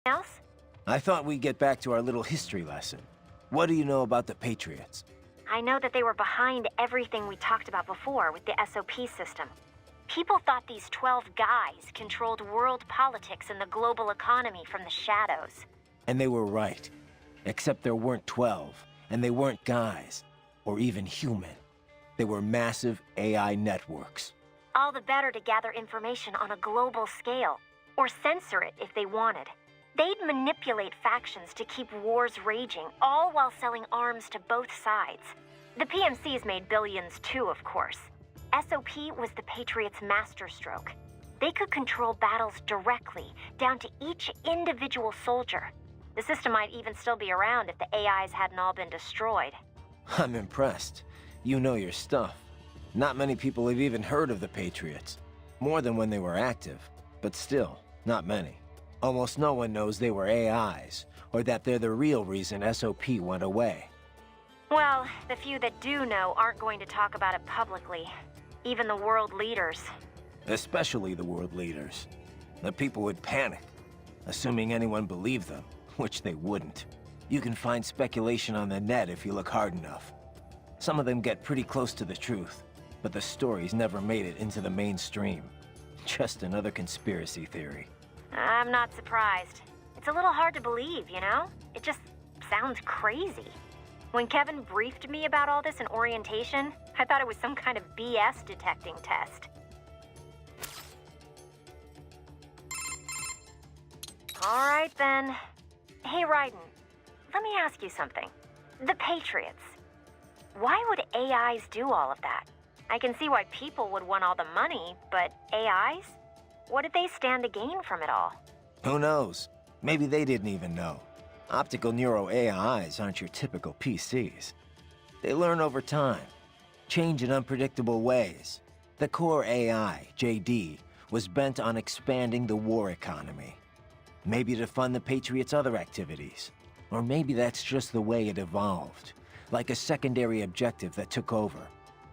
else? I thought we'd get back to our little history lesson. What do you know about the Patriots? I know that they were behind everything we talked about before with the SOP system. People thought these 12 guys controlled world politics and the global economy from the shadows. And they were right. Except there weren't 12, and they weren't guys, or even human. They were massive AI networks. All the better to gather information on a global scale, or censor it if they wanted. They'd manipulate factions to keep wars raging, all while selling arms to both sides. The PMCs made billions too, of course. SOP was the Patriots' masterstroke. They could control battles directly, down to each individual soldier. The system might even still be around if the AIs hadn't all been destroyed. I'm impressed. You know your stuff. Not many people have even heard of the Patriots. More than when they were active, but still, not many. Almost no one knows they were AIs, or that they're the real reason SOP went away. Well, the few that do know aren't going to talk about it publicly. Even the world leaders. Especially the world leaders. The people would panic, assuming anyone believed them, which they wouldn't. You can find speculation on the net if you look hard enough. Some of them get pretty close to the truth, but the stories never made it into the mainstream. Just another conspiracy theory. I'm not surprised. It's a little hard to believe, you know? It just sounds crazy. When Kevin briefed me about all this in orientation, I thought it was some kind of BS detecting test. All right, then. Hey, Raiden, let me ask you something. The Patriots. Why would AIs do all of that? I can see why people would want all the money, but AIs? What did they stand to gain from it all? Who knows? Maybe they didn't even know. Optical Neuro AIs aren't your typical PCs. They learn over time, change in unpredictable ways. The core AI, JD, was bent on expanding the war economy. Maybe to fund the Patriots' other activities. Or maybe that's just the way it evolved, like a secondary objective that took over.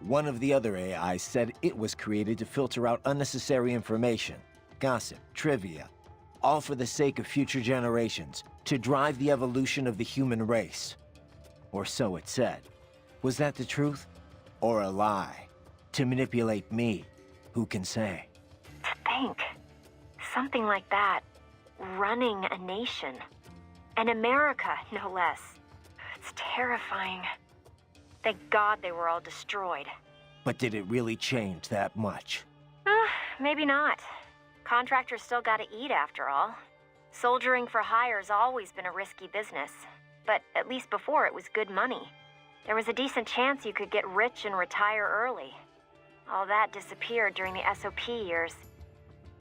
One of the other AIs said it was created to filter out unnecessary information, gossip, trivia, all for the sake of future generations, to drive the evolution of the human race. Or so it said. Was that the truth? Or a lie? To manipulate me? Who can say? To think. Something like that. Running a nation. And America, no less. It's terrifying. Thank God they were all destroyed. But did it really change that much? Maybe not. Contractors still gotta eat after all. Soldiering for hire's always been a risky business. But at least before it was good money. There was a decent chance you could get rich and retire early. All that disappeared during the SOP years.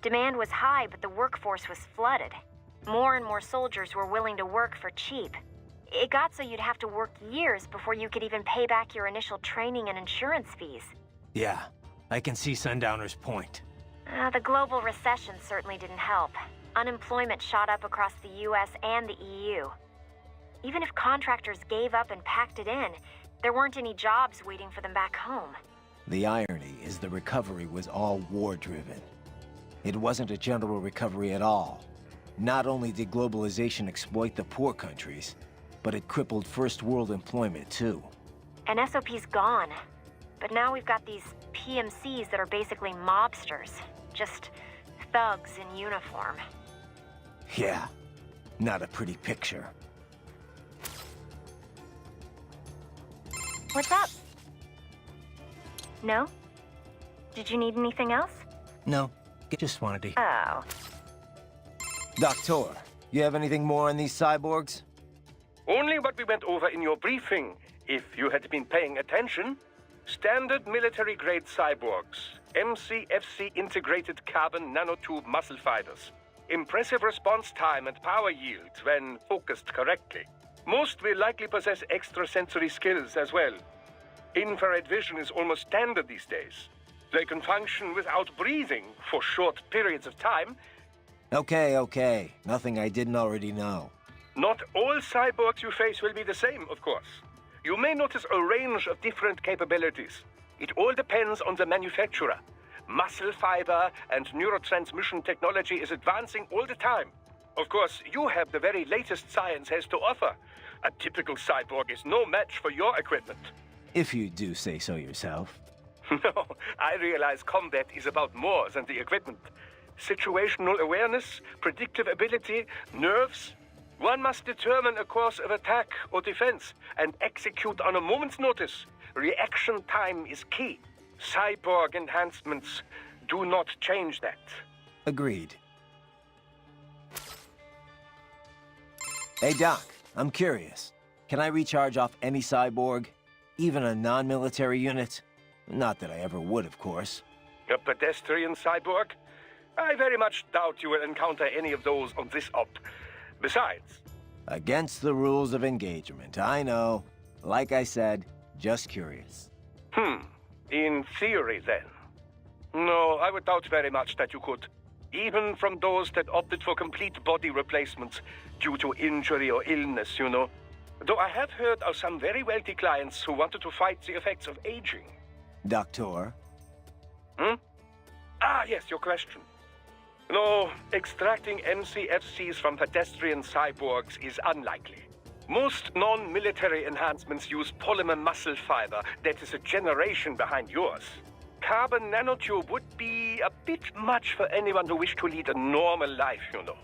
Demand was high, but the workforce was flooded. More and more soldiers were willing to work for cheap. It got so you'd have to work years before you could even pay back your initial training and insurance fees. Yeah, I can see Sundowner's point. The global recession certainly didn't help. Unemployment shot up across the US and the EU. Even if contractors gave up and packed it in, there weren't any jobs waiting for them back home. The irony is the recovery was all war-driven. It wasn't a general recovery at all. Not only did globalization exploit the poor countries, but it crippled first world employment too. And SOP's gone. But now we've got these PMCs that are basically mobsters. Just thugs in uniform. Yeah, not a pretty picture. What's up? No? Did you need anything else? No, just wanted to... Oh. Doctor, you have anything more on these cyborgs? Only what we went over in your briefing, if you had been paying attention. Standard military-grade cyborgs. MCFC integrated carbon nanotube muscle fibers. Impressive response time and power yield when focused correctly. Most will likely possess extrasensory skills as well. Infrared vision is almost standard these days. They can function without breathing for short periods of time. Okay. Nothing I didn't already know. Not all cyborgs you face will be the same, of course. You may notice a range of different capabilities. It all depends on the manufacturer. Muscle fiber and neurotransmission technology is advancing all the time. Of course, you have the very latest science has to offer. A typical cyborg is no match for your equipment. If you do say so yourself. No, I realize combat is about more than the equipment. Situational awareness, predictive ability, nerves. One must determine a course of attack or defense and execute on a moment's notice. Reaction time is key. Cyborg enhancements do not change that. Agreed. Hey, Doc, I'm curious. Can I recharge off any cyborg? Even a non-military unit? Not that I ever would, of course. A pedestrian cyborg? I very much doubt you will encounter any of those on this op. Besides... Against the rules of engagement, I know. Like I said, just curious. In theory, then. No, I would doubt very much that you could. Even from those that opted for complete body replacements due to injury or illness, you know. Though I have heard of some very wealthy clients who wanted to fight the effects of aging. Doctor? Ah, yes, your question. No, extracting MCFCs from pedestrian cyborgs is unlikely. Most non-military enhancements use polymer muscle fiber that is a generation behind yours. Carbon nanotube would be a bit much for anyone who wished to lead a normal life, you know.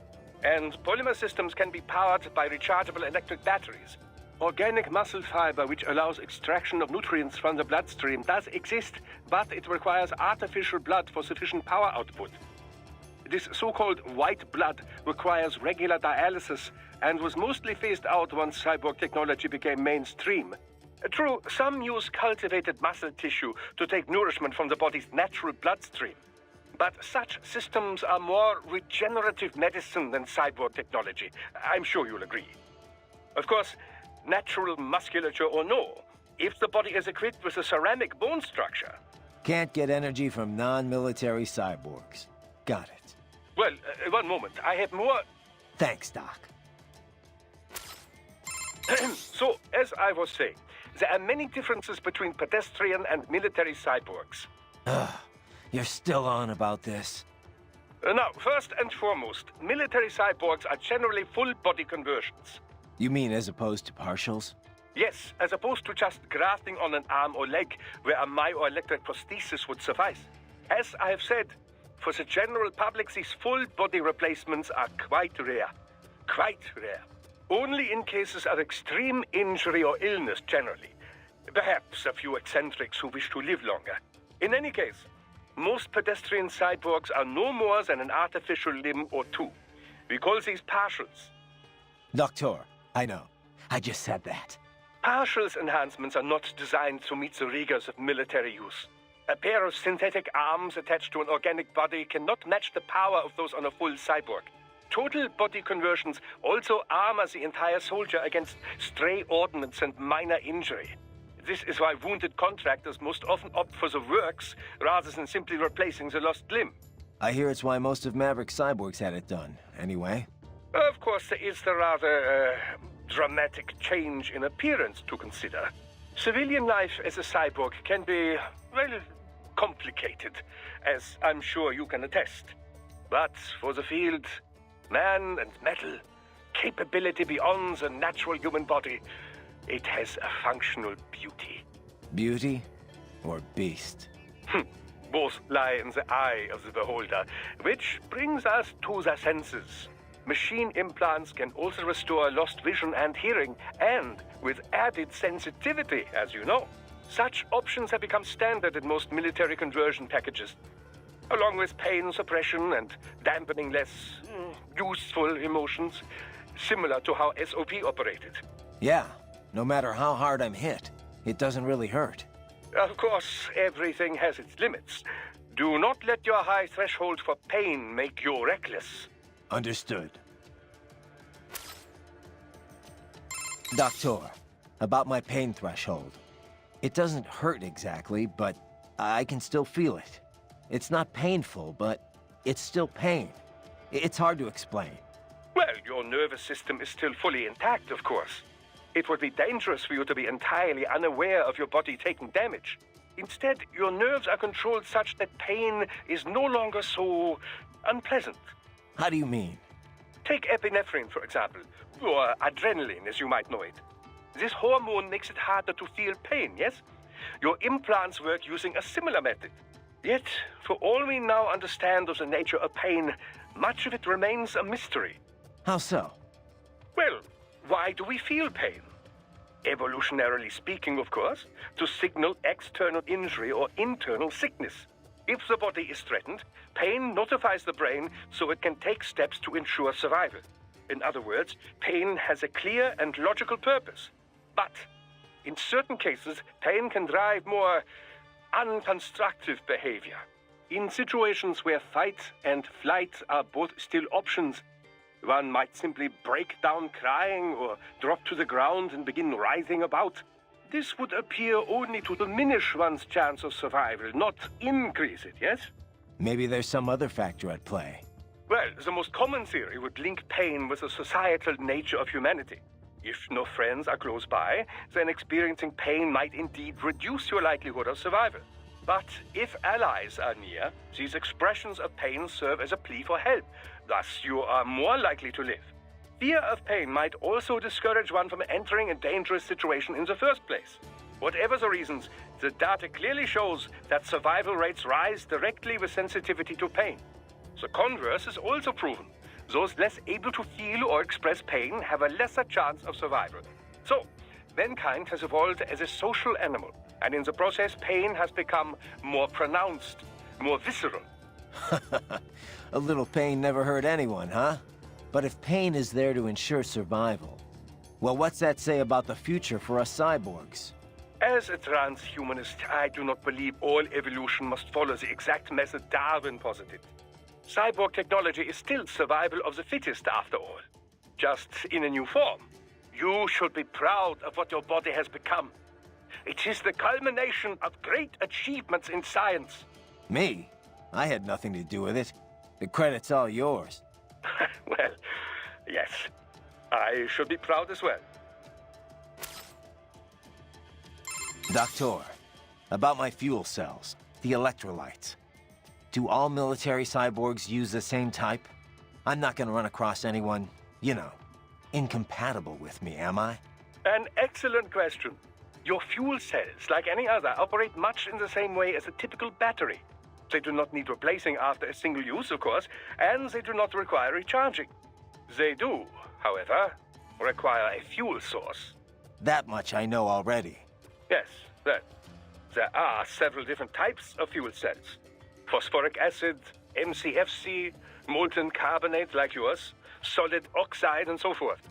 And polymer systems can be powered by rechargeable electric batteries. Organic muscle fiber, which allows extraction of nutrients from the bloodstream, does exist, but it requires artificial blood for sufficient power output. This so-called white blood requires regular dialysis and was mostly phased out once cyborg technology became mainstream. True, some use cultivated muscle tissue to take nourishment from the body's natural bloodstream. But such systems are more regenerative medicine than cyborg technology. I'm sure you'll agree. Of course, natural musculature or no, if the body is equipped with a ceramic bone structure... Can't get energy from non-military cyborgs. Got it. Well, one moment. I have more... Thanks, Doc. So, as I was saying, there are many differences between pedestrian and military cyborgs. You're still on about this. Now, first and foremost, military cyborgs are generally full-body conversions. You mean as opposed to partials? Yes, as opposed to just grafting on an arm or leg where a myoelectric prosthesis would suffice. As I have said, for the general public, these full-body replacements are quite rare. Quite rare. Only in cases of extreme injury or illness, generally. Perhaps a few eccentrics who wish to live longer. In any case, most pedestrian cyborgs are no more than an artificial limb or two. We call these partials. Doctor, I know. I just said that. Partials enhancements are not designed to meet the rigors of military use. A pair of synthetic arms attached to an organic body cannot match the power of those on a full cyborg. Total body conversions also armor the entire soldier against stray ordnance and minor injury. This is why wounded contractors most often opt for the works rather than simply replacing the lost limb. I hear it's why most of Maverick cyborgs had it done, anyway. Of course, there is the rather dramatic change in appearance to consider. Civilian life as a cyborg can be, well, complicated, as I'm sure you can attest. But for the field, man and metal, capability beyond the natural human body, it has a functional beauty. Beauty or beast? Both lie in the eye of the beholder, which brings us to the senses. Machine implants can also restore lost vision and hearing, and with added sensitivity, as you know. Such options have become standard in most military conversion packages, along with pain suppression and dampening less useful emotions, similar to how SOP operated. Yeah, no matter how hard I'm hit, it doesn't really hurt. Of course, everything has its limits. Do not let your high threshold for pain make you reckless. Understood. Doctor, about my pain threshold. It doesn't hurt exactly, but I can still feel it. It's not painful, but it's still pain. It's hard to explain. Well, your nervous system is still fully intact, of course. It would be dangerous for you to be entirely unaware of your body taking damage. Instead, your nerves are controlled such that pain is no longer so unpleasant. How do you mean? Take epinephrine, for example, or adrenaline, as you might know it. This hormone makes it harder to feel pain, yes? Your implants work using a similar method. Yet, for all we now understand of the nature of pain, much of it remains a mystery. How so? Well, why do we feel pain? Evolutionarily speaking, of course, to signal external injury or internal sickness. If the body is threatened, pain notifies the brain so it can take steps to ensure survival. In other words, pain has a clear and logical purpose. But in certain cases, pain can drive more unconstructive behavior. In situations where fight and flight are both still options, one might simply break down crying or drop to the ground and begin writhing about. This would appear only to diminish one's chance of survival, not increase it, yes? Maybe there's some other factor at play. Well, the most common theory would link pain with the societal nature of humanity. If no friends are close by, then experiencing pain might indeed reduce your likelihood of survival. But if allies are near, these expressions of pain serve as a plea for help. Thus, you are more likely to live. Fear of pain might also discourage one from entering a dangerous situation in the first place. Whatever the reasons, the data clearly shows that survival rates rise directly with sensitivity to pain. The converse is also proven. Those less able to feel or express pain have a lesser chance of survival. So, mankind has evolved as a social animal, and in the process, pain has become more pronounced, more visceral. A little pain never hurt anyone, huh? But if pain is there to ensure survival, well, what's that say about the future for us cyborgs? As a transhumanist, I do not believe all evolution must follow the exact method Darwin posited. Cyborg technology is still survival of the fittest, after all. Just in a new form. You should be proud of what your body has become. It is the culmination of great achievements in science. Me? I had nothing to do with it. The credit's all yours. Well, yes. I should be proud as well. Doctor, about my fuel cells, the electrolytes. Do all military cyborgs use the same type? I'm not gonna run across anyone, you know, incompatible with me, am I? An excellent question. Your fuel cells, like any other, operate much in the same way as a typical battery. They do not need replacing after a single use, of course, and they do not require recharging. They do, however, require a fuel source. That much I know already. Yes, there are several different types of fuel cells. Phosphoric acid, MCFC, molten carbonate like yours, solid oxide, and so forth.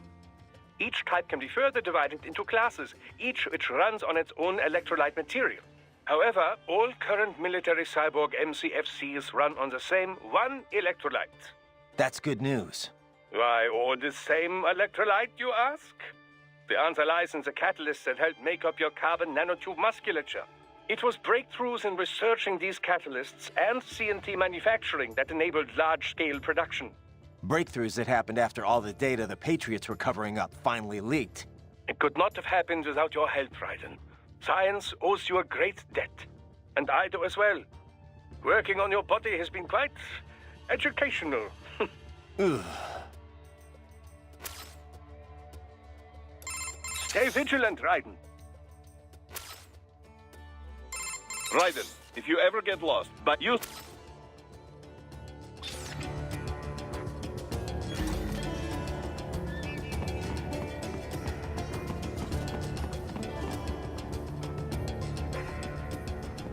Each type can be further divided into classes, each which runs on its own electrolyte material. However, all current military cyborg MCFCs run on the same one electrolyte. That's good news. Why all the same electrolyte, you ask? The answer lies in the catalysts that help make up your carbon nanotube musculature. It was breakthroughs in researching these catalysts and CNT manufacturing that enabled large-scale production. Breakthroughs that happened after all the data the Patriots were covering up finally leaked. It could not have happened without your help, Raiden. Science owes you a great debt. And I do as well. Working on your body has been quite educational. Ugh. Stay vigilant, Raiden. Raiden, if you ever get lost, but you...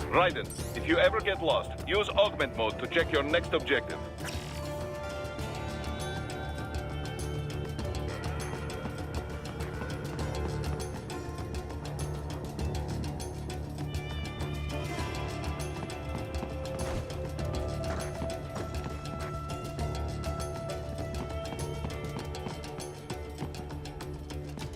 Raiden, if you ever get lost, use augment mode to check your next objective.